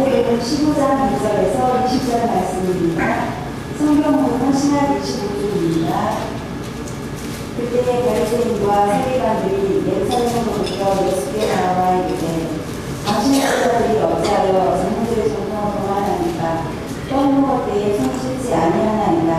15장 1절에서 20절 말씀입니다. 성경은 신약 25쪽입니다. 그때 바리새인과 세리관들이 예루살렘으로부터 예수께 나와 이르되 당신의 제자들이 어찌하여 장로들의 전통을 동안하니까 떡 먹을 때에 손 씻지 아니하나이다.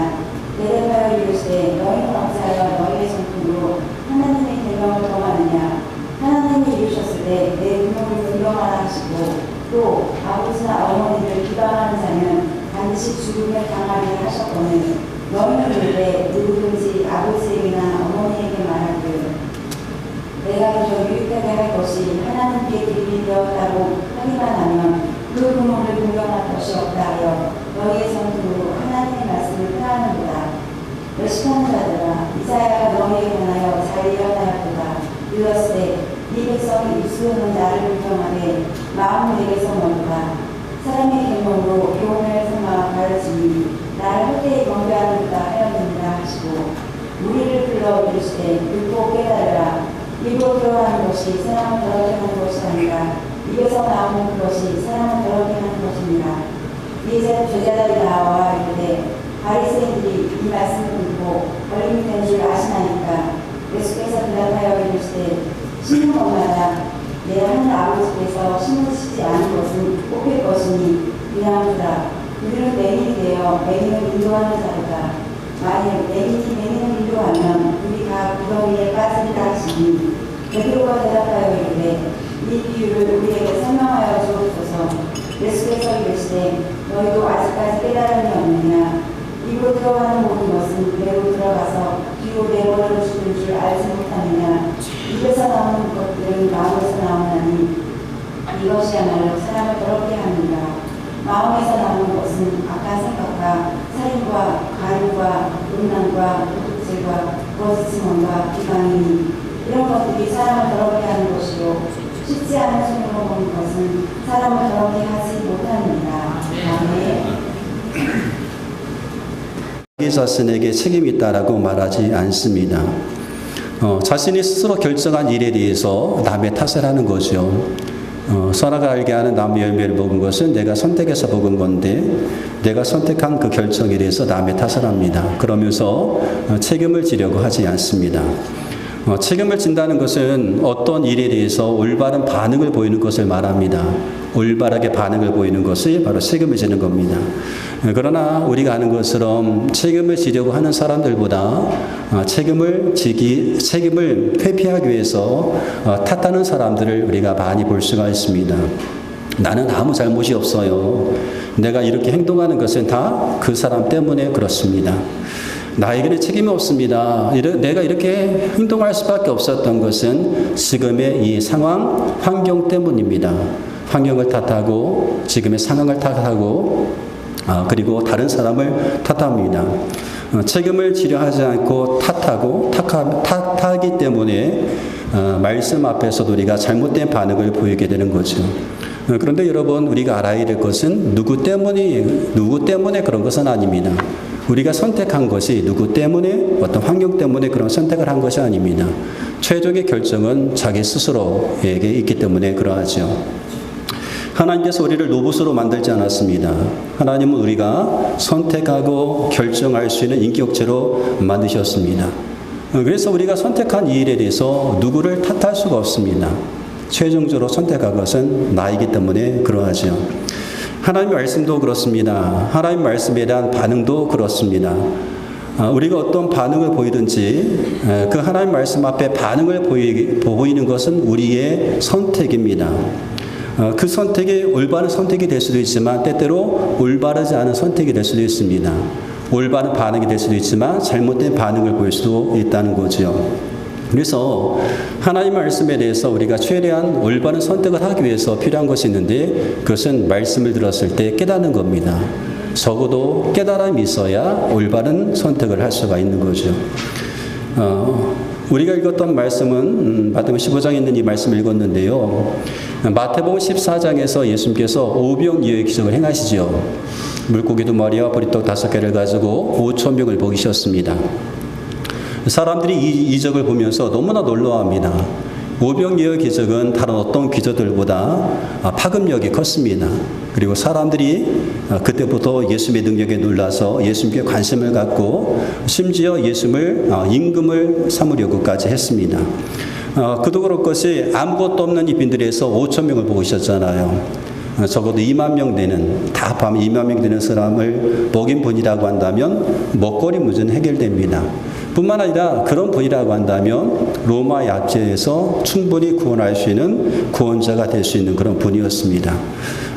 대답하여 이르시되 너희는 어찌하여 너희의 전통으로 하나님의 계명을 동안하느냐. 하나님이 이르셨을 때 내 분노를 분명하라 하시고 또 아버지나 어머니를 비방하는 자는 반드시 죽음을 당하게 하셨거늘 너희는 이르되 누구든지 아버지에게나 어머니에게 말하기를 내가 그저 유익하게 할 것이 하나님께 드리게 되었다고 하기만 하면 그 부모를 공경할 것이 없다 하여 너희의 전통으로 하나님의 말씀을 폐하는도다. 외식하는 자들아 이사야가 너희에 관하여 잘 예언하였도다. 이르렀으되 이 백성이 입술로는 나를 불평하되 마음은 내게서 멀다. 사람의 계명으로 교훈을 삼아 가르치니 나를 헛되이 경배하는도다 하였느니라 하시고 우리를 불러 이르시되 듣고 깨달으라. 입으로 들어가는 것이 사람을 더럽게 하는 것이 아니라 입에서 나오는 것이 사람을 더럽게 하는 것이니라. 이제 제자들이 나와 이르되 바리새인들이 이 말씀을 듣고 걸림이 된 줄 아시나이까. 예수께서 대답하여 이르시되 신은 엄마다. 내 하늘 아버지께서 신을 치지 않은 것은 뽑힐 것이니 미안하다. 그들은 맹인이 되어 맹인을 인도하는 자로다. 만일 맹인이 맹인을 인도하면 둘이 다 구덩이에 빠지리라 하시니 베드로가 대답하여 이르되 이 비유를 우리에게 설명하여 주옵소서. 예수께서 이르시되 너희도 아직까지 깨달음이 없느냐. 입으로 들어가는 모든 것은 배로 들어가서 뒤로 내버려 주는 줄 알지 못하느냐. 입에서 나오는 것들은 마음에서 나오나니 이것이야말로 사람을 더럽게 하느니라. 마음에서 나오는 것은 악한 생각과 살인과 가늠과 음란과 도둑질과 거짓 증언과 비방이니 이런 것들이 사람을 더럽게 하는 것이요 쉽지 않은 손으로 보는 것은 사람을 더럽게 하지 못하느니라. 아멘. 자기 자신에게 책임이 있다라고 말하지 않습니다. 자신이 스스로 결정한 일에 대해서 남의 탓을 하는 거죠. 선악을 알게 하는 나무 열매를 먹은 것은 내가 선택해서 먹은 건데 내가 선택한 그 결정에 대해서 남의 탓을 합니다. 그러면서 책임을 지려고 하지 않습니다. 책임을 진다는 것은 어떤 일에 대해서 올바른 반응을 보이는 것을 말합니다. 올바르게 반응을 보이는 것이 바로 책임을 지는 겁니다. 그러나 우리가 아는 것처럼 책임을 지려고 하는 사람들보다 책임을 회피하기 위해서 탓하는 사람들을 우리가 많이 볼 수가 있습니다. 나는 아무 잘못이 없어요. 내가 이렇게 행동하는 것은 다 그 사람 때문에 그렇습니다. 나에게는 책임이 없습니다. 내가 이렇게 행동할 수밖에 없었던 것은 지금의 이 상황, 환경 때문입니다. 환경을 탓하고 지금의 상황을 탓하고 그리고 다른 사람을 탓합니다. 책임을 지려 하지 않고 탓하기 때문에 말씀 앞에서도 우리가 잘못된 반응을 보이게 되는 거죠. 그런데 여러분 우리가 알아야 될 것은 누구 때문에 그런 것은 아닙니다. 우리가 선택한 것이 누구 때문에 어떤 환경 때문에 그런 선택을 한 것이 아닙니다. 최종의 결정은 자기 스스로에게 있기 때문에 그러하죠. 하나님께서 우리를 로봇으로 만들지 않았습니다. 하나님은 우리가 선택하고 결정할 수 있는 인격체로 만드셨습니다. 그래서 우리가 선택한 이 일에 대해서 누구를 탓할 수가 없습니다. 최종적으로 선택한 것은 나이기 때문에 그러하죠. 하나님의 말씀도 그렇습니다. 하나님의 말씀에 대한 반응도 그렇습니다. 우리가 어떤 반응을 보이든지 그 하나님의 말씀 앞에 반응을 보이는 것은 우리의 선택입니다. 그 선택이 올바른 선택이 될 수도 있지만 때때로 올바르지 않은 선택이 될 수도 있습니다. 올바른 반응이 될 수도 있지만 잘못된 반응을 보일 수도 있다는 거죠. 그래서 하나님 말씀에 대해서 우리가 최대한 올바른 선택을 하기 위해서 필요한 것이 있는데 그것은 말씀을 들었을 때 깨닫는 겁니다. 적어도 깨달음이 있어야 올바른 선택을 할 수가 있는 거죠. 우리가 읽었던 말씀은 마태복음 15장에 있는 이 말씀을 읽었는데요. 마태복음 14장에서 예수님께서 오병이어의 기적을 행하시죠. 물고기 2마리와 보리떡 5개를 가지고 5,000명을 먹이셨습니다. 사람들이 이 이적을 보면서 너무나 놀라워합니다. 오병이어 기적은 다른 어떤 기적들보다 파급력이 컸습니다. 그리고 사람들이 그때부터 예수님의 능력에 놀라서 예수님께 관심을 갖고 심지어 예수님을 임금을 삼으려고까지 했습니다. 그도 그럴 것이 아무것도 없는 이 빈들에서 5천 명을 보셨잖아요. 적어도 2만 명 되는, 다 밤에 2만 명 되는 사람을 먹인 분이라고 한다면 먹거리 문제는 해결됩니다. 뿐만 아니라 그런 분이라고 한다면 로마 압제에서 충분히 구원할 수 있는 구원자가 될 수 있는 그런 분이었습니다.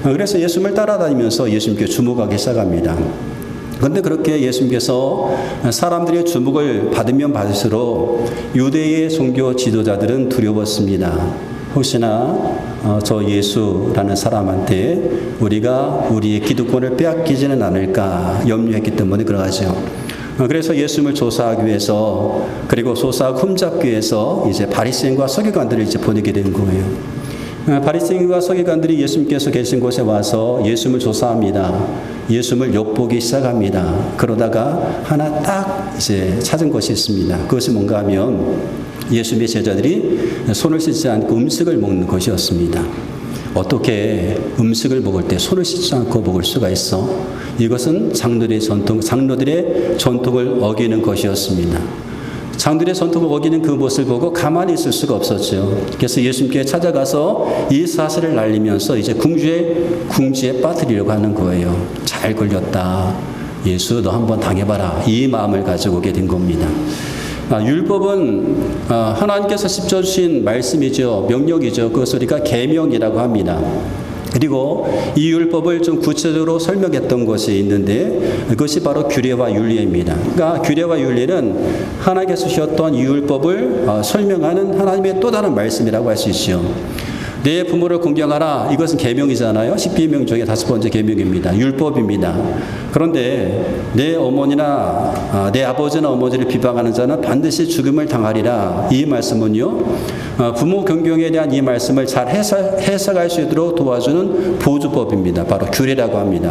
그래서 예수님을 따라다니면서 예수님께 주목하기 시작합니다. 그런데 그렇게 예수님께서 사람들의 주목을 받으면 받을수록 유대의 종교 지도자들은 두려웠습니다. 혹시나 저 예수라는 사람한테 우리가 우리의 기득권을 빼앗기지는 않을까 염려했기 때문에 그러하죠. 그래서 예수님을 조사하기 위해서, 그리고 조사하고 흠잡기 위해서 이제 바리새인과 서기관들을 이제 보내게 된 거예요. 바리새인과 서기관들이 예수님께서 계신 곳에 와서 예수님을 조사합니다. 예수님을 엿보기 시작합니다. 그러다가 하나 딱 이제 찾은 것이 있습니다. 그것이 뭔가 하면 예수님의 제자들이 손을 씻지 않고 음식을 먹는 것이었습니다. 어떻게 음식을 먹을 때 손을 씻지 않고 먹을 수가 있어? 이것은 장로들의 전통을 어기는 것이었습니다. 장로들의 전통을 어기는 그 모습을 보고 가만히 있을 수가 없었죠. 그래서 예수님께 찾아가서 이 사실을 알리면서 이제 궁지에 빠뜨리려고 하는 거예요. 잘 걸렸다. 예수 너 한번 당해봐라. 이 마음을 가지고 오게 된 겁니다. 율법은 하나님께서 십자 주신 말씀이죠. 명령이죠. 그것을 우리가 계명이라고 합니다. 그리고 이 율법을 좀 구체적으로 설명했던 것이 있는데 그것이 바로 규례와 율례입니다. 그러니까 규례와 율례는 하나님께서 주셨던 이 율법을 설명하는 하나님의 또 다른 말씀이라고 할 수 있죠. 내 부모를 공경하라. 이것은 계명이잖아요. 10계명 중에 5번째 계명입니다. 율법입니다. 그런데 내 어머니나 내 아버지나 어머니를 비방하는 자는 반드시 죽음을 당하리라. 이 말씀은요, 부모 경경에 대한 이 말씀을 잘 해석할 수 있도록 도와주는 보조법입니다. 바로 규례라고 합니다.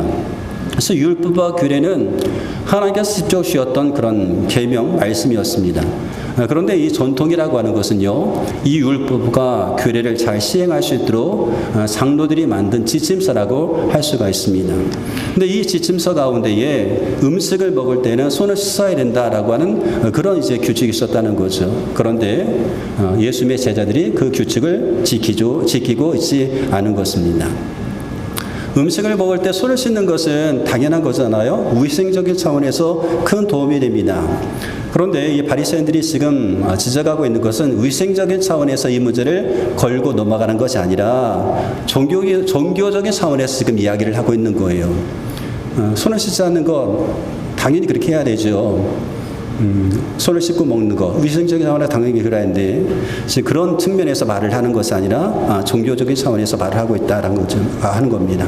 그래서 율법과 규례는 하나님께서 직접 주셨던 그런 계명 말씀이었습니다. 그런데 이 전통이라고 하는 것은요, 이 율법과 규례를 잘 시행할 수 있도록 장로들이 만든 지침서라고 할 수가 있습니다. 근데 이 지침서 가운데에 음식을 먹을 때는 손을 씻어야 된다라고 하는 그런 이제 규칙이 있었다는 거죠. 그런데 예수님의 제자들이 그 규칙을 지키고 있지 않은 것입니다. 음식을 먹을 때 손을 씻는 것은 당연한 거잖아요. 위생적인 차원에서 큰 도움이 됩니다. 그런데 이 바리새인들이 지금 지적하고 있는 것은 위생적인 차원에서 이 문제를 걸고 넘어가는 것이 아니라 종교적인 차원에서 지금 이야기를 하고 있는 거예요. 손을 씻지 않는 것 당연히 그렇게 해야 되죠. 손을 씻고 먹는 것 위생적인 차원에서 당연히 그래야 하는데 지금 그런 측면에서 말을 하는 것이 아니라 종교적인 차원에서 말을 하고 있다라는 거죠. 하는 겁니다.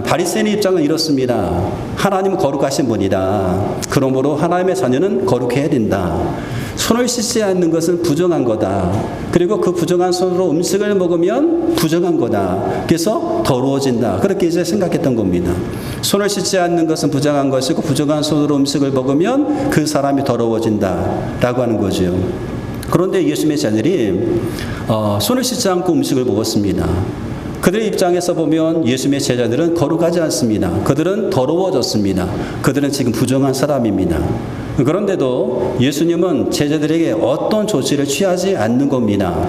바리새인의 입장은 이렇습니다. 하나님은 거룩하신 분이다. 그러므로 하나님의 자녀는 거룩해야 된다. 손을 씻지 않는 것은 부정한 거다. 그리고 그 부정한 손으로 음식을 먹으면 부정한 거다. 그래서 더러워진다. 그렇게 이제 생각했던 겁니다. 손을 씻지 않는 것은 부정한 것이고 부정한 손으로 음식을 먹으면 그 사람이 더러워진다. 라고 하는 거죠. 그런데 예수님의 제자들이 손을 씻지 않고 음식을 먹었습니다. 그들의 입장에서 보면 예수님의 제자들은 거룩하지 않습니다. 그들은 더러워졌습니다. 그들은 지금 부정한 사람입니다. 그런데도 예수님은 제자들에게 어떤 조치를 취하지 않는 겁니다.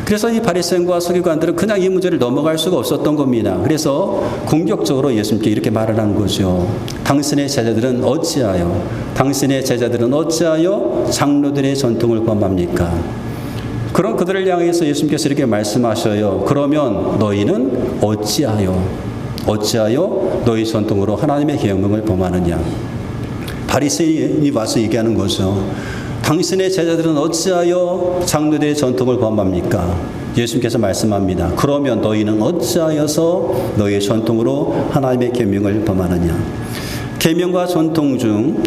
그래서 이 바리새인과 서기관들은 그냥 이 문제를 넘어갈 수가 없었던 겁니다. 그래서 공격적으로 예수님께 이렇게 말을 하는 거죠. 당신의 제자들은 어찌하여 장로들의 전통을 범합니까? 그런 그들을 향해서 예수님께서 이렇게 말씀하셔요. 그러면 너희는 어찌하여 너희 전통으로 하나님의 계명을 범하느냐? 바리새인이 와서 얘기하는 거죠. 당신의 제자들은 어찌하여 장로들의 전통을 범합니까? 예수님께서 말씀합니다. 그러면 너희는 어찌하여서 너희의 전통으로 하나님의 계명을 범하느냐? 계명과 전통 중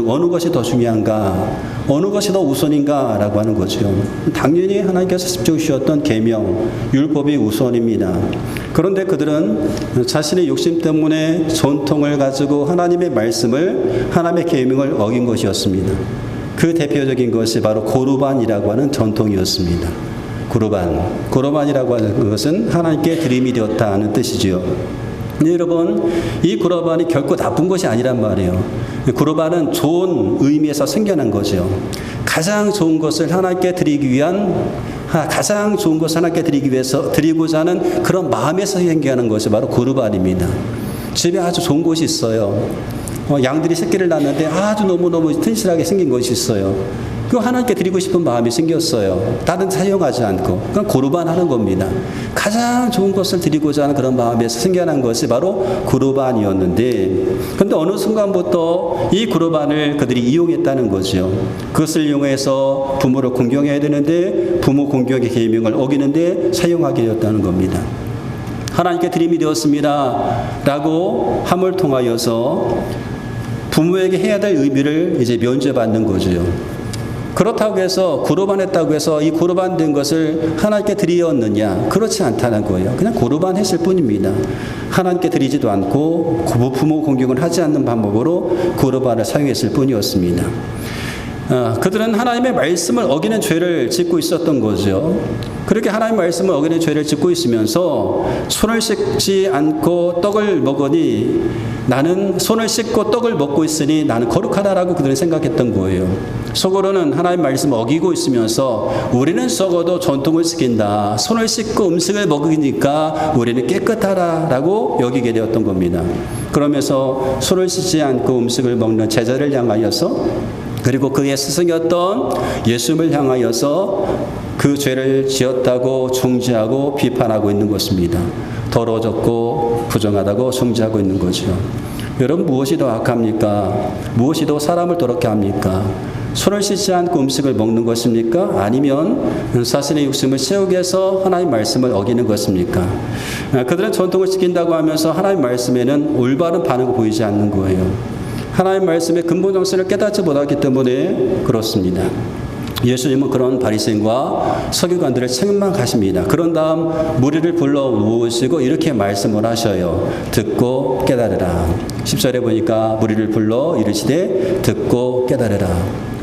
어느 것이 더 중요한가? 어느 것이 더 우선인가라고 하는 거죠. 당연히 하나님께서 직접 주셨던 계명, 율법이 우선입니다. 그런데 그들은 자신의 욕심 때문에 전통을 가지고 하나님의 말씀을, 하나님의 계명을 어긴 것이었습니다. 그 대표적인 것이 바로 고르반이라고 하는 전통이었습니다. 고르반이라고 하는 것은 하나님께 드림이 되었다는 뜻이지요. 여러분, 이 고르반이 결코 나쁜 것이 아니란 말이에요. 고르반은 좋은 의미에서 생겨난 거죠. 가장 좋은 것을 하나님께 드리기 위한, 가장 좋은 것을 하나님께 드리기 위해서 드리고자 하는 그런 마음에서 생겨나는 것이 바로 고르반입니다. 집에 아주 좋은 곳이 있어요. 양들이 새끼를 낳는데 아주 너무너무 튼실하게 생긴 것이 있어요. 그 하나님께 드리고 싶은 마음이 생겼어요. 다른 사용하지 않고. 그건 고르반 하는 겁니다. 가장 좋은 것을 드리고자 하는 그런 마음에서 생겨난 것이 바로 고르반이었는데, 그런데 어느 순간부터 이 고르반을 그들이 이용했다는 거죠. 그것을 이용해서 부모를 공경해야 되는데 부모 공경의 계명을 어기는데 사용하게 되었다는 겁니다. 하나님께 드림이 되었습니다 라고 함을 통하여서 부모에게 해야 될 의미를 이제 면제받는 거죠. 그렇다고 해서 고르반했다고 해서 이 고르반된 것을 하나님께 드리었느냐? 그렇지 않다는 거예요. 그냥 고르반했을 뿐입니다. 하나님께 드리지도 않고 부모 공경을 하지 않는 방법으로 고르반을 사용했을 뿐이었습니다. 그들은 하나님의 말씀을 어기는 죄를 짓고 있었던 거죠. 그렇게 하나님의 말씀을 어기는 죄를 짓고 있으면서 손을 씻지 않고 떡을 먹으니 나는 손을 씻고 떡을 먹고 있으니 나는 거룩하다라고 그들은 생각했던 거예요. 속으로는 하나님 말씀을 어기고 있으면서 우리는 썩어도 전통을 지킨다. 손을 씻고 음식을 먹으니까 우리는 깨끗하다라고 여기게 되었던 겁니다. 그러면서 손을 씻지 않고 음식을 먹는 제자를 향하여서, 그리고 그의 스승이었던 예수님을 향하여서 그 죄를 지었다고 중지하고 비판하고 있는 것입니다. 더러워졌고 부정하다고 중지하고 있는 거죠. 여러분, 무엇이 더 악합니까? 무엇이 더 사람을 더럽게 합니까? 손을 씻지 않고 음식을 먹는 것입니까? 아니면 자신의 욕심을 채우기 위해서 하나님 말씀을 어기는 것입니까? 그들은 전통을 지킨다고 하면서 하나님 말씀에는 올바른 반응을 보이지 않는 거예요. 하나님 말씀의 근본 정신을 깨닫지 못하기 때문에 그렇습니다. 예수님은 그런 바리새인과 서기관들을 책망하십니다. 그런 다음 무리를 불러 모으시고 이렇게 말씀을 하셔요. 듣고 깨달으라. 10절에 보니까 무리를 불러 이르시되 듣고 깨달으라.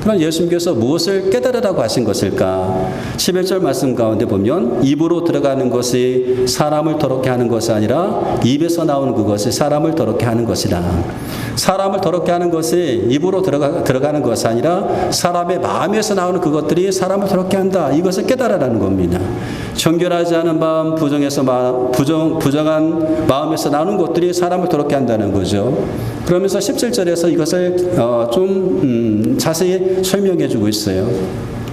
그럼 예수님께서 무엇을 깨달으라고 하신 것일까? 11절 말씀 가운데 보면 입으로 들어가는 것이 사람을 더럽게 하는 것이 아니라 입에서 나오는 그것이 사람을 더럽게 하는 것이라. 사람을 더럽게 하는 것이 입으로 들어가는 것이 아니라 사람의 마음에서 나오는 그것들이 사람을 더럽게 한다. 이것을 깨달으라는 겁니다. 정결하지 않은 마음, 부정한 마음에서 나오는 것들이 사람을 더럽게 한다는 거죠. 그러면서 17절에서 이것을 좀 자세히 설명해 주고 있어요.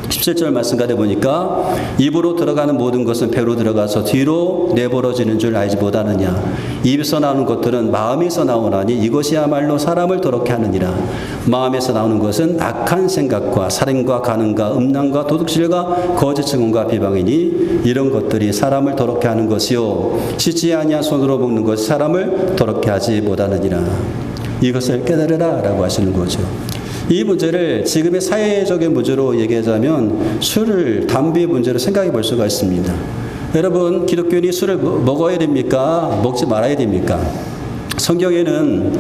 17절 말씀 가다 보니까 입으로 들어가는 모든 것은 배로 들어가서 뒤로 내버려지는 줄 알지 못하느냐. 입에서 나오는 것들은 마음에서 나오나니 이것이야말로 사람을 더럽게 하느니라. 마음에서 나오는 것은 악한 생각과 살인과 간음과 음란과 도둑질과 거짓 증언과 비방이니 이런 것들이 사람을 더럽게 하는 것이요 씻지 아니한 손으로 먹는 것이 사람을 더럽게 하지 못하느니라. 이것을 깨달으라 라고 하시는 거죠. 이 문제를 지금의 사회적인 문제로 얘기하자면 술을, 담배의 문제로 생각해 볼 수가 있습니다. 여러분, 기독교인이 술을 먹어야 됩니까? 먹지 말아야 됩니까? 성경에는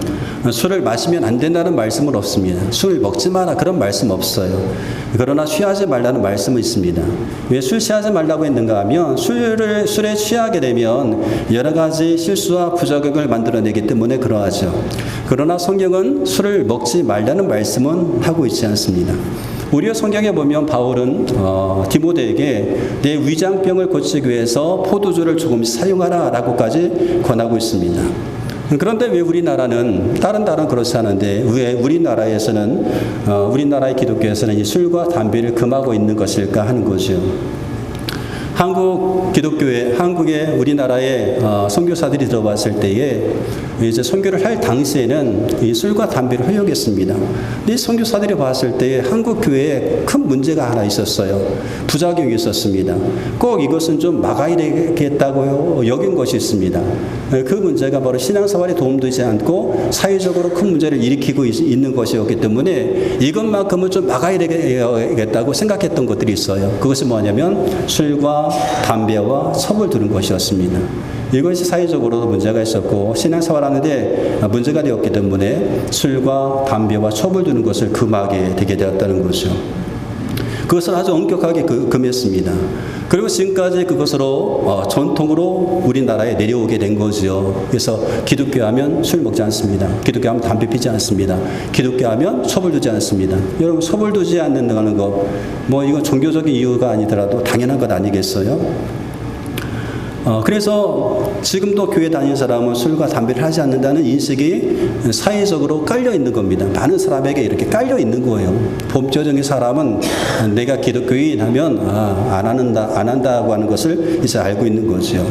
술을 마시면 안 된다는 말씀은 없습니다. 술 먹지 마라 그런 말씀 없어요. 그러나 취하지 말라는 말씀은 있습니다. 왜 술 취하지 말라고 했는가 하면 술에 취하게 되면 여러 가지 실수와 부작용을 만들어내기 때문에 그러하죠. 그러나 성경은 술을 먹지 말라는 말씀은 하고 있지 않습니다. 우리의 성경에 보면 바울은 디모데에게 내 위장병을 고치기 위해서 포도주를 조금씩 사용하라 라고까지 권하고 있습니다. 그런데 왜 우리나라는 다른 그렇지 않은데 왜 우리나라의 기독교에서는 이 술과 담배를 금하고 있는 것일까 하는 거죠. 한국의 우리나라의 선교사들이 들어왔을 때에 이제 선교를 할 당시에는 이 술과 담배를 허용했습니다. 이 선교사들이 봤을 때에 한국 교회에 큰 문제가 하나 있었어요. 부작용이 있었습니다. 꼭 이것은 좀 막아야 되겠다고 여긴 것이 있습니다. 그 문제가 바로 신앙생활에 도움되지 않고 사회적으로 큰 문제를 일으키고 있는 것이었기 때문에 이것만큼은 좀 막아야 되겠다고 생각했던 것들이 있어요. 그것이 뭐냐면 술과 담배와 섭을 두는 것이었습니다. 이것이 사회적으로도 문제가 있었고 신앙생활하는데 문제가 되었기 때문에 술과 담배와 첩을 두는 것을 금하게 되게 되었다는 거죠. 그것을 아주 엄격하게 금했습니다. 그리고 지금까지 그것으로 전통으로 우리나라에 내려오게 된 거죠. 그래서 기독교 하면 술 먹지 않습니다. 기독교 하면 담배 피지 않습니다. 기독교 하면 첩을 두지 않습니다. 여러분 첩을 두지 않는다는 거 뭐 이건 종교적인 이유가 아니더라도 당연한 것 아니겠어요? 그래서 지금도 교회 다니는 사람은 술과 담배를 하지 않는다는 인식이 사회적으로 깔려 있는 겁니다. 많은 사람에게 이렇게 깔려 있는 거예요. 범죄적인 사람은 내가 기독교인 하면 안 한다고 하는 것을 이제 알고 있는 거죠.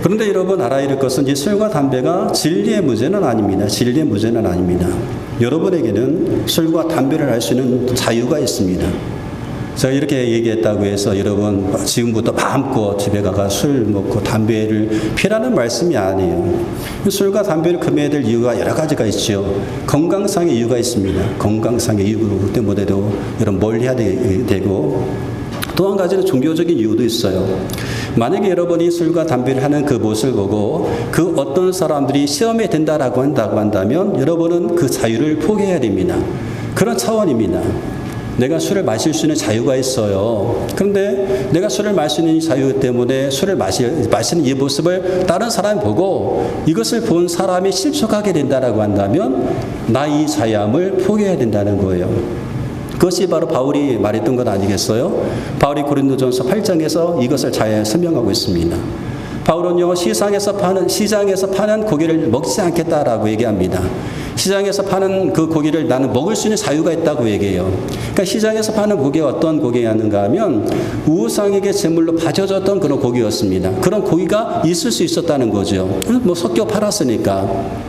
그런데 여러분 알아야 될 것은 이 술과 담배가 진리의 문제는 아닙니다. 진리의 문제는 아닙니다. 여러분에게는 술과 담배를 할 수 있는 자유가 있습니다. 제가 이렇게 얘기했다고 해서 여러분 지금부터 마음껏 집에 가서 술 먹고 담배를 피라는 말씀이 아니에요. 술과 담배를 금해야 될 이유가 여러 가지가 있죠. 건강상의 이유가 있습니다. 건강상의 이유 때문에도 여러분 멀리 해야 되고 또 한 가지는 종교적인 이유도 있어요. 만약에 여러분이 술과 담배를 하는 그 모습을 보고 그 어떤 사람들이 시험에 든다라고 한다면 여러분은 그 자유를 포기해야 됩니다. 그런 차원입니다. 내가 술을 마실 수 있는 자유가 있어요. 그런데 내가 술을 마시는 자유 때문에 술을 마시는 이 모습을 다른 사람이 보고 이것을 본 사람이 실족하게 된다라고 한다면 나 이 자유함을 포기해야 된다는 거예요. 그것이 바로 바울이 말했던 것 아니겠어요? 바울이 고린도전서 8장에서 이것을 잘 설명하고 있습니다. 바울은요, 시장에서 파는 고기를 먹지 않겠다라고 얘기합니다. 시장에서 파는 그 고기를 나는 먹을 수 있는 자유가 있다고 얘기해요. 그러니까 시장에서 파는 고기가 어떤 고기였는가 하면 우상에게 제물로 바쳐졌던 그런 고기였습니다. 그런 고기가 있을 수 있었다는 거죠. 뭐 섞여 팔았으니까.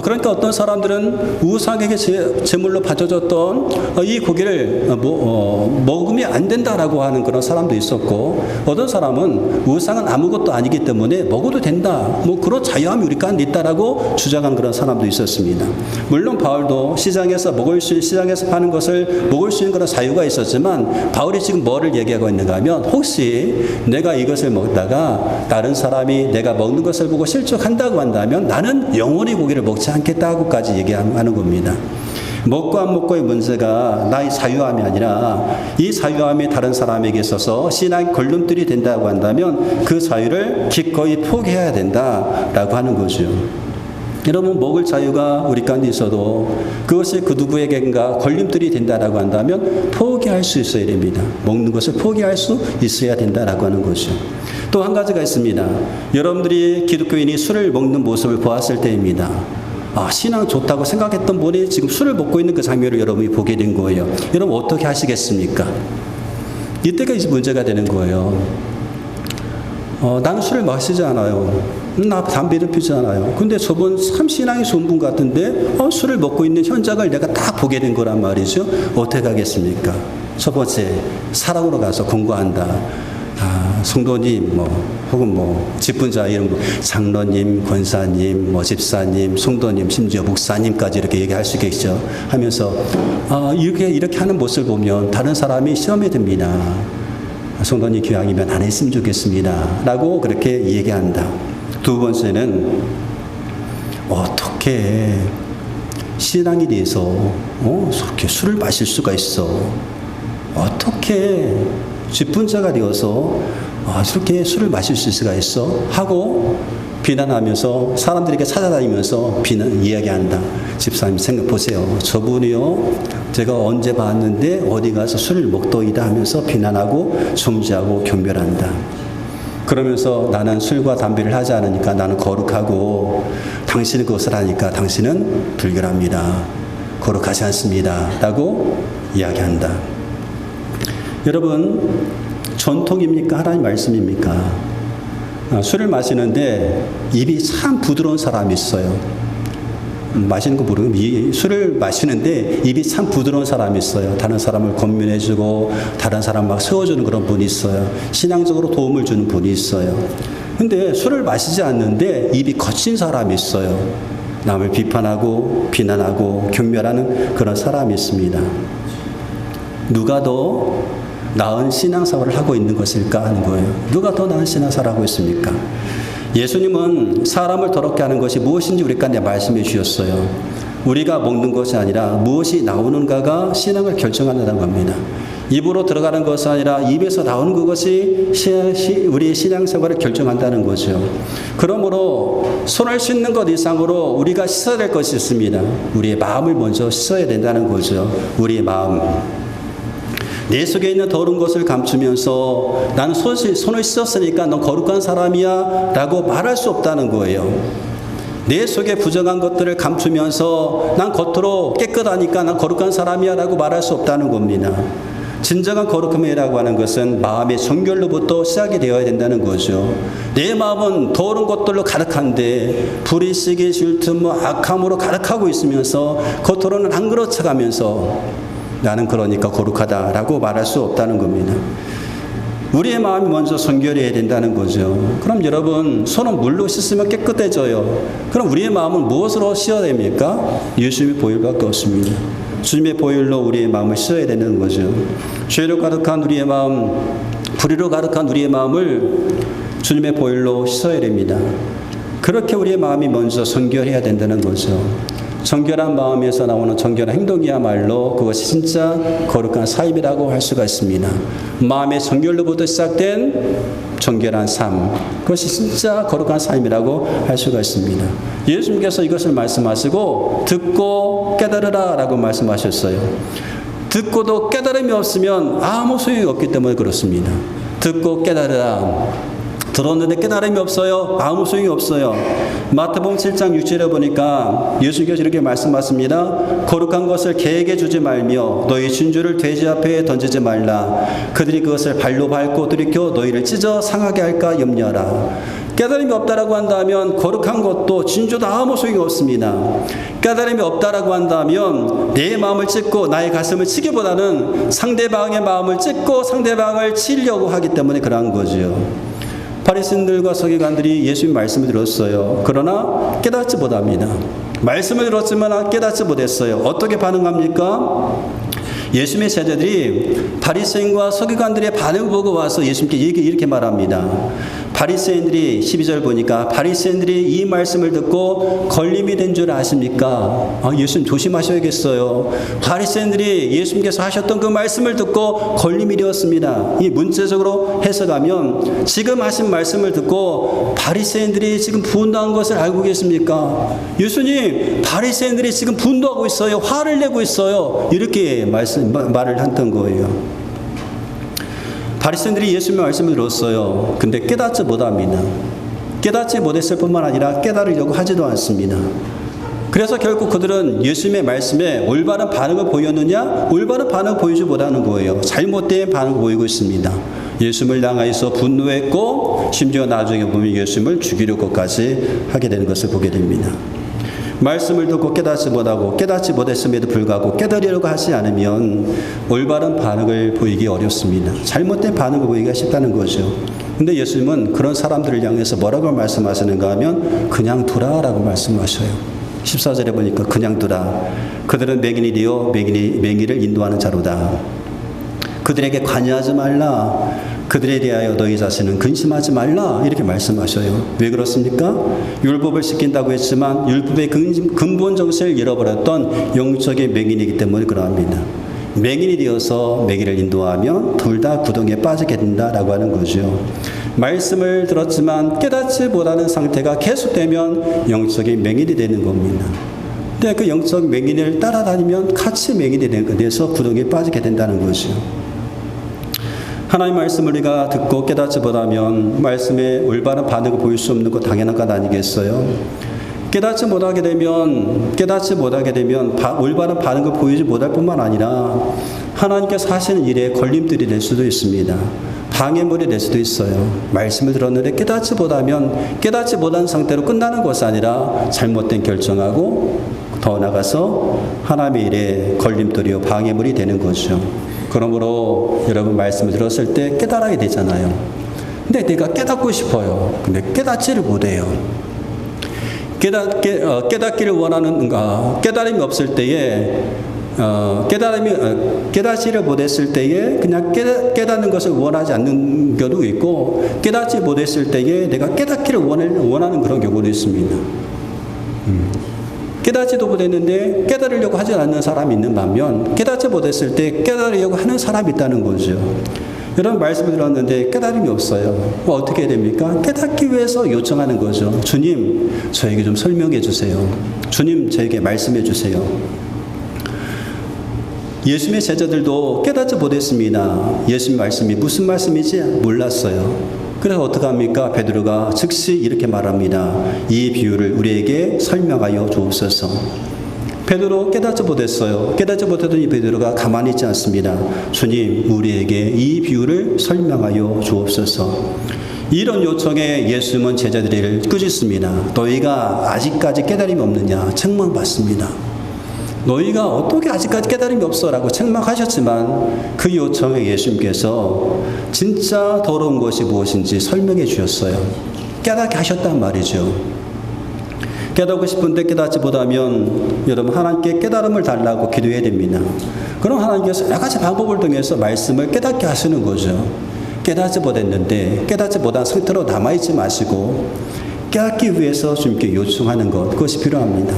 그러니까 어떤 사람들은 우상에게 제물로 바쳐졌던 이 고기를 먹으면 안 된다라고 하는 그런 사람도 있었고 어떤 사람은 우상은 아무것도 아니기 때문에 먹어도 된다. 뭐 그런 자유함이 우리 가운데 있다라고 주장한 그런 사람도 있었습니다. 물론 바울도 시장에서 파는 것을 먹을 수 있는 그런 자유가 있었지만 바울이 지금 뭐를 얘기하고 있는가 하면 혹시 내가 이것을 먹다가 다른 사람이 내가 먹는 것을 보고 실족한다고 한다면 나는 영원히 고기를 먹지 않겠다고까지 얘기하는 겁니다. 먹고 안 먹고의 문제가 나의 자유함이 아니라 이 자유함이 다른 사람에게 있어서 신앙 걸림돌이 된다고 한다면 그 자유를 기꺼이 포기해야 된다라고 하는 거죠. 여러분 먹을 자유가 우리 가운데 있어도 그것이 그 누구에게인가 걸림돌이 된다라고 한다면 포기할 수 있어야 됩니다. 먹는 것을 포기할 수 있어야 된다라고 하는 거죠. 또 한 가지가 있습니다. 여러분들이 기독교인이 술을 먹는 모습을 보았을 때입니다. 신앙 좋다고 생각했던 분이 지금 술을 먹고 있는 그 장면을 여러분이 보게 된 거예요. 여러분 어떻게 하시겠습니까? 이때가 이제 문제가 되는 거예요. 나는 술을 마시지 않아요. 나 담배를 피지 않아요. 근데 저분 참 신앙이 좋은 분 같은데 술을 먹고 있는 현장을 내가 딱 보게 된 거란 말이죠. 어떻게 하겠습니까? 첫 번째, 사랑으로 가서 공부한다. 성도님, 혹은 직분자 이런 거, 장로님, 권사님, 집사님, 성도님, 심지어 목사님까지 이렇게 얘기할 수 있겠죠. 하면서, 이렇게 하는 모습을 보면 다른 사람이 시험에 듭니다. 성도님 교양이면 안 했으면 좋겠습니다. 라고 그렇게 얘기한다. 두 번째는, 어떻게 신앙에 대해서, 저렇게 술을 마실 수가 있어. 어떻게 직분자가 되어서 이렇게 술을 마실 수가 있어? 하고 비난하면서 사람들에게 찾아다니면서 이야기한다. 집사님 생각 보세요. 저분이요. 제가 언제 봤는데 어디 가서 술을 먹더이다 하면서 비난하고 정죄하고 경멸한다. 그러면서 나는 술과 담배를 하지 않으니까 나는 거룩하고 당신은 그것을 하니까 당신은 불결합니다. 거룩하지 않습니다. 라고 이야기한다. 여러분 전통입니까? 하나님 말씀입니까? 술을 마시는데 입이 참 부드러운 사람이 있어요. 마시는 거 모르고 술을 마시는데 입이 참 부드러운 사람이 있어요. 다른 사람을 권면해주고 다른 사람 막 세워주는 그런 분이 있어요. 신앙적으로 도움을 주는 분이 있어요. 근데 술을 마시지 않는데 입이 거친 사람이 있어요. 남을 비판하고 비난하고 경멸하는 그런 사람이 있습니다. 누가 더 나은 신앙생활을 하고 있는 것일까 하는 거예요. 누가 더 나은 신앙생활을 하고 있습니까? 예수님은 사람을 더럽게 하는 것이 무엇인지 우리 가운데 말씀해 주셨어요. 우리가 먹는 것이 아니라 무엇이 나오는가가 신앙을 결정한다는 겁니다. 입으로 들어가는 것이 아니라 입에서 나오는 그것이 우리의 신앙생활을 결정한다는 거죠. 그러므로 손을 씻는 것 이상으로 우리가 씻어야 될 것이 있습니다. 우리의 마음을 먼저 씻어야 된다는 거죠. 우리의 마음. 내 속에 있는 더러운 것을 감추면서 나는 손을 씻었으니까 넌 거룩한 사람이야 라고 말할 수 없다는 거예요. 내 속에 부정한 것들을 감추면서 난 겉으로 깨끗하니까 난 거룩한 사람이야 라고 말할 수 없다는 겁니다. 진정한 거룩함이라고 하는 것은 마음의 정결로부터 시작이 되어야 된다는 거죠. 내 마음은 더러운 것들로 가득한데 불의시기, 질투, 악함으로 가득하고 있으면서 겉으로는 안 그렇쳐가면서 나는 그러니까 거룩하다라고 말할 수 없다는 겁니다. 우리의 마음이 먼저 정결해야 된다는 거죠. 그럼 여러분, 손은 물로 씻으면 깨끗해져요. 그럼 우리의 마음은 무엇으로 씻어야 됩니까? 예수님의 보혈밖에 없습니다. 주님의 보혈로 우리의 마음을 씻어야 되는 거죠. 죄로 가득한 우리의 마음, 불의로 가득한 우리의 마음을 주님의 보혈로 씻어야 됩니다. 그렇게 우리의 마음이 먼저 정결해야 된다는 거죠. 정결한 마음에서 나오는 정결한 행동이야말로 그것이 진짜 거룩한 삶이라고 할 수가 있습니다. 마음의 정결로부터 시작된 정결한 삶, 그것이 진짜 거룩한 삶이라고 할 수가 있습니다. 예수님께서 이것을 말씀하시고 듣고 깨달으라 라고 말씀하셨어요. 듣고도 깨달음이 없으면 아무 소용이 없기 때문에 그렇습니다. 듣고 깨달으라. 들었는데 깨달음이 없어요. 아무 소용이 없어요. 마태복음 7장 6절에 보니까 예수께서 이렇게 말씀하십니다. 거룩한 것을 개에게 주지 말며 너희 진주를 돼지 앞에 던지지 말라. 그들이 그것을 발로 밟고 들이켜 너희를 찢어 상하게 할까 염려하라. 깨달음이 없다라고 한다면 거룩한 것도 진주도 아무 소용이 없습니다. 깨달음이 없다라고 한다면 내 마음을 찢고 나의 가슴을 치기보다는 상대방의 마음을 찢고 상대방을 치려고 하기 때문에 그러한 거죠. 바리새인들과 서기관들이 예수님 말씀을 들었어요. 그러나 깨닫지 못합니다. 말씀을 들었지만 깨닫지 못했어요. 어떻게 반응합니까? 예수님의 제자들이 바리새인과 서기관들의 반응을 보고 와서 예수님께 이렇게 말합니다. 바리새인들이 12절 보니까 바리새인들이 이 말씀을 듣고 걸림이 된 줄 아십니까? 예수님 조심하셔야겠어요. 바리새인들이 예수님께서 하셨던 그 말씀을 듣고 걸림이 되었습니다. 이 문자적으로 해석하면 지금 하신 말씀을 듣고 바리새인들이 지금 분노한 것을 알고 계십니까? 예수님, 바리새인들이 지금 분노하고 있어요. 화를 내고 있어요. 이렇게 말을 했던 거예요. 바리새인들이 예수님의 말씀을 들었어요. 근데 깨닫지 못합니다. 깨닫지 못했을 뿐만 아니라 깨달으려고 하지도 않습니다. 그래서 결국 그들은 예수님의 말씀에 올바른 반응을 보였느냐? 올바른 반응을 보이지 못하는 거예요. 잘못된 반응을 보이고 있습니다. 예수님을 향하여서 분노했고 심지어 나중에 보면 예수님을 죽이려고까지 하게 되는 것을 보게 됩니다. 말씀을 듣고 깨닫지 못하고 깨닫지 못했음에도 불구하고 깨달으려고 하지 않으면 올바른 반응을 보이기 어렵습니다. 잘못된 반응을 보이기가 쉽다는 거죠. 근데 예수님은 그런 사람들을 향해서 뭐라고 말씀하시는가 하면 그냥 두라라고 말씀하셔요. 14절에 보니까 그냥 두라. 그들은 맹인이 되어 맹인을 인도하는 자로다. 그들에게 관여하지 말라. 그들에 대하여 너희 자신은 근심하지 말라. 이렇게 말씀하셔요. 왜 그렇습니까? 율법을 지킨다고 했지만 율법의 근본 정신을 잃어버렸던 영적인 맹인이기 때문에 그러합니다. 맹인이 되어서 맹인을 인도하면 둘 다 구덩이에 빠지게 된다라고 하는 거죠. 말씀을 들었지만 깨닫지 못하는 상태가 계속되면 영적인 맹인이 되는 겁니다. 근데 그 영적 맹인을 따라다니면 같이 맹인이 돼서 구덩이에 빠지게 된다는 거죠. 하나님 말씀을 우리가 듣고 깨닫지 못하면 말씀에 올바른 반응을 보일 수 없는 것 당연한 것 아니겠어요? 깨닫지 못하게 되면 올바른 반응을 보이지 못할 뿐만 아니라 하나님께서 하시는 일에 걸림돌이 될 수도 있습니다. 방해물이 될 수도 있어요. 말씀을 들었는데 깨닫지 못한 상태로 끝나는 것이 아니라 잘못된 결정하고 더 나아가서 하나님의 일에 걸림돌이요 방해물이 되는 거죠. 그러므로 여러분 말씀을 들었을 때 깨달아야 되잖아요. 근데 내가 깨닫고 싶어요. 근데 깨닫지를 못해요. 깨닫기를 원하는가 깨달음이 없을 때에 깨닫지를 못했을 때에 그냥 깨닫는 것을 원하지 않는 경우도 있고, 깨닫지 못했을 때에 내가 깨닫기를 원하는 그런 경우도 있습니다. 깨닫지도 못했는데 깨달으려고 하지 않는 사람이 있는 반면, 깨닫지 못했을 때 깨달으려고 하는 사람이 있다는 거죠. 여러분, 말씀을 들었는데 깨달음이 없어요. 어떻게 해야 됩니까? 깨닫기 위해서 요청하는 거죠. 주님, 저에게 좀 설명해 주세요. 주님, 저에게 말씀해 주세요. 예수님의 제자들도 깨닫지 못했습니다. 예수님 말씀이 무슨 말씀인지 몰랐어요. 그래서 어떡합니까? 베드로가 즉시 이렇게 말합니다. 이 비유를 우리에게 설명하여 주옵소서. 베드로 깨닫지 못했어요. 깨닫지 못했더니 베드로가 가만히 있지 않습니다. 주님, 우리에게 이 비유를 설명하여 주옵소서. 이런 요청에 예수님은 제자들을 꾸짖습니다. 너희가 아직까지 깨달음이 없느냐? 책망받습니다. 너희가 어떻게 아직까지 깨달음이 없어? 라고 책망하셨지만 그 요청에 예수님께서 진짜 더러운 것이 무엇인지 설명해 주셨어요. 깨닫게 하셨단 말이죠. 깨닫고 싶은데 깨닫지 못하면 여러분, 하나님께 깨달음을 달라고 기도해야 됩니다. 그럼 하나님께서 여러 가지 방법을 통해서 말씀을 깨닫게 하시는 거죠. 깨닫지 못했는데 깨닫지 못한 상태로 남아있지 마시고 깨닫기 위해서 주님께 요청하는 것, 그것이 필요합니다.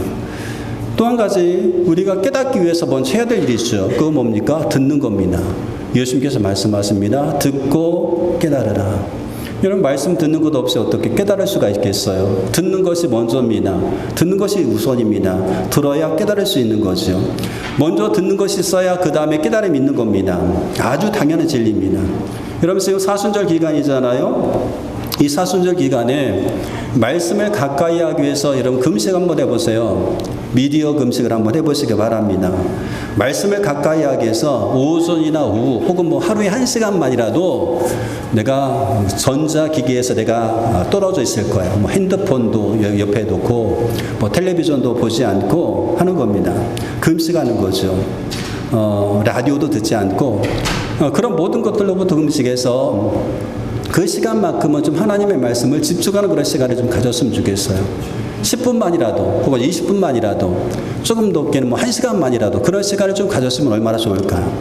또 한 가지, 우리가 깨닫기 위해서 먼저 해야 될 일이 있죠. 그거 뭡니까? 듣는 겁니다. 예수님께서 말씀하십니다. 듣고 깨달으라. 여러분, 말씀 듣는 것 없이 어떻게 깨달을 수가 있겠어요? 듣는 것이 먼저입니다. 듣는 것이 우선입니다. 들어야 깨달을 수 있는 거죠. 먼저 듣는 것이 있어야 그 다음에 깨달음이 있는 겁니다. 아주 당연한 진리입니다. 여러분, 지금 사순절 기간이잖아요. 이 사순절 기간에 말씀을 가까이 하기 위해서 여러분 금식 한번 해보세요. 미디어 금식을 한번 해보시기 바랍니다. 말씀을 가까이 하기 위해서 오전이나 오후 혹은 뭐 하루에 1시간만이라도 내가 전자기기에서 내가 떨어져 있을 거야. 뭐 핸드폰도 옆에 놓고 뭐 텔레비전도 보지 않고 하는 겁니다. 금식하는 거죠. 라디오도 듣지 않고 그런 모든 것들로부터 금식해서 그 시간만큼은 좀 하나님의 말씀을 집중하는 그런 시간을 좀 가졌으면 좋겠어요. 10분만이라도 혹은 20분만이라도 조금 높게는 뭐 1시간만이라도 그런 시간을 좀 가졌으면 얼마나 좋을까요?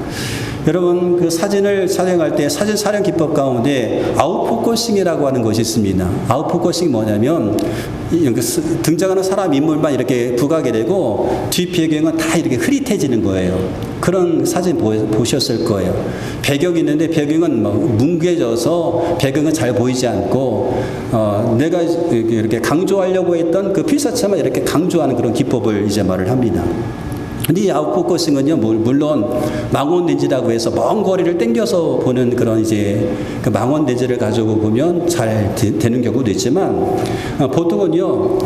여러분, 그 사진을 촬영할 때 사진 촬영 기법 가운데 아웃포커싱이라고 하는 것이 있습니다. 아웃포커싱이 뭐냐면 등장하는 사람 인물만 이렇게 부각이 되고 뒷 배경은 다 이렇게 흐릿해지는 거예요. 그런 사진 보셨을 거예요. 배경이 있는데 배경은 뭉개져서 배경은 잘 보이지 않고 내가 이렇게 강조하려고 했던 그 피사체만 이렇게 강조하는 그런 기법을 이제 말을 합니다. 근데 이 아웃포커싱은요, 물론 망원 렌즈라고 해서 먼 거리를 당겨서 보는 그런 이제 그 망원 렌즈를 가지고 보면 잘 되는 경우도 있지만 보통은요,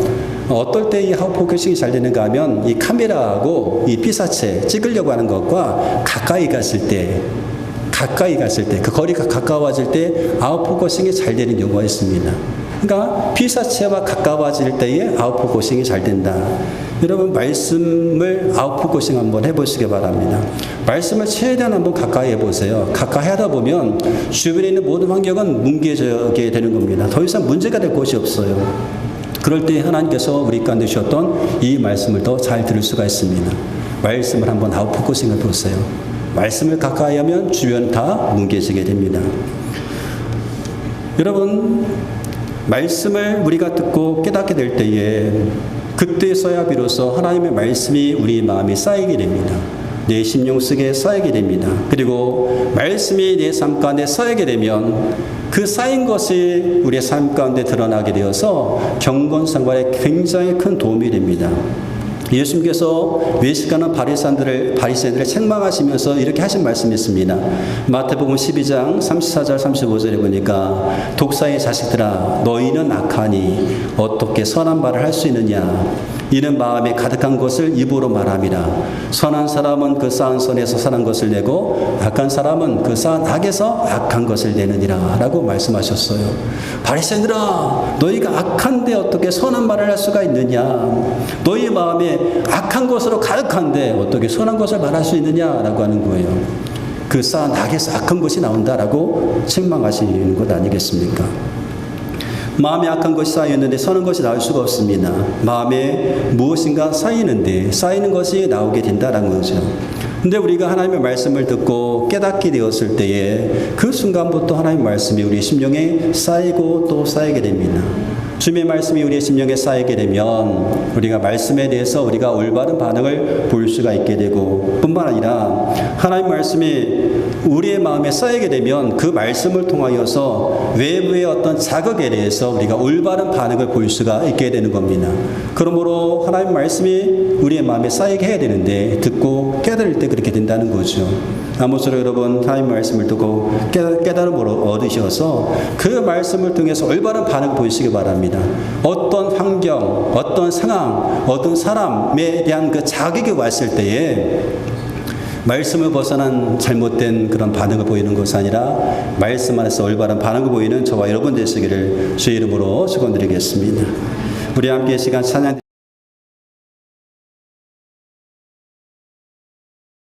어떨 때 이 아웃포커싱이 잘 되는가 하면 이 카메라하고 이 피사체 찍으려고 하는 것과 가까이 갔을 때 그 거리가 가까워질 때 아웃포커싱이 잘 되는 경우가 있습니다. 그러니까 피사체와 가까워질 때에 아웃포커싱이 잘 된다. 여러분, 말씀을 아웃포커싱 한번 해보시기 바랍니다. 말씀을 최대한 한번 가까이 해보세요. 가까이 하다 보면 주변에 있는 모든 환경은 뭉개지게 되는 겁니다. 더 이상 문제가 될 것이 없어요. 그럴 때 하나님께서 우리 가운데 주셨던 이 말씀을 더 잘 들을 수가 있습니다. 말씀을 한번 아웃포커싱 해보세요. 말씀을 가까이 하면 주변 다 뭉개지게 됩니다. 여러분, 말씀을 우리가 듣고 깨닫게 될 때에 그때서야 비로소 하나님의 말씀이 우리 마음에 쌓이게 됩니다. 내 심령 속에 쌓이게 됩니다. 그리고 말씀이 내 삶 가운데 쌓이게 되면 그 쌓인 것이 우리의 삶 가운데 드러나게 되어서 경건 생활에 굉장히 큰 도움이 됩니다. 예수님께서 외식하는 바리새인들을 책망하시면서 이렇게 하신 말씀이 있습니다. 마태복음 12장 34절 35절에 보니까 독사의 자식들아, 너희는 악하니 어떻게 선한 말을 할 수 있느냐? 이는 마음에 가득한 것을 입으로 말함이라. 선한 사람은 그 쌓은 선에서 선한 것을 내고 악한 사람은 그 쌓은 악에서 악한 것을 내느니라 라고 말씀하셨어요. 바리새인들아, 너희가 악한데 어떻게 선한 말을 할 수가 있느냐? 너희 마음에 악한 것으로 가득한데 어떻게 선한 것을 말할 수 있느냐라고 하는 거예요. 그 쌓은 악에서 악한 것이 나온다라고 책망하시는 것 아니겠습니까? 마음에 악한 것이 쌓였는데 선한 것이 나올 수가 없습니다. 마음에 무엇인가 쌓이는데 쌓이는 것이 나오게 된다는 거죠. 근데 우리가 하나님의 말씀을 듣고 깨닫게 되었을 때에 그 순간부터 하나님의 말씀이 우리 심령에 쌓이고 또 쌓이게 됩니다. 주님의 말씀이 우리의 심령에 쌓이게 되면 우리가 말씀에 대해서 우리가 올바른 반응을 볼 수가 있게 되고, 뿐만 아니라 하나님 말씀이 우리의 마음에 쌓이게 되면 그 말씀을 통하여서 외부의 어떤 자극에 대해서 우리가 올바른 반응을 볼 수가 있게 되는 겁니다. 그러므로 하나님 말씀이 우리의 마음에 쌓이게 해야 되는데 듣고 깨달을 때 그렇게 된다는 거죠. 아무쪼록 여러분 하나님 말씀을 듣고 깨달음을 얻으셔서 그 말씀을 통해서 올바른 반응을 보이시기 바랍니다. 어떤 환경, 어떤 상황, 어떤 사람에 대한 그 자극이 왔을 때에 말씀을 벗어난 잘못된 그런 반응을 보이는 것이 아니라 말씀 안에서 올바른 반응을 보이는 저와 여러분 되시기를 주의 이름으로 축원드리겠습니다. 우리 함께 시간 찬양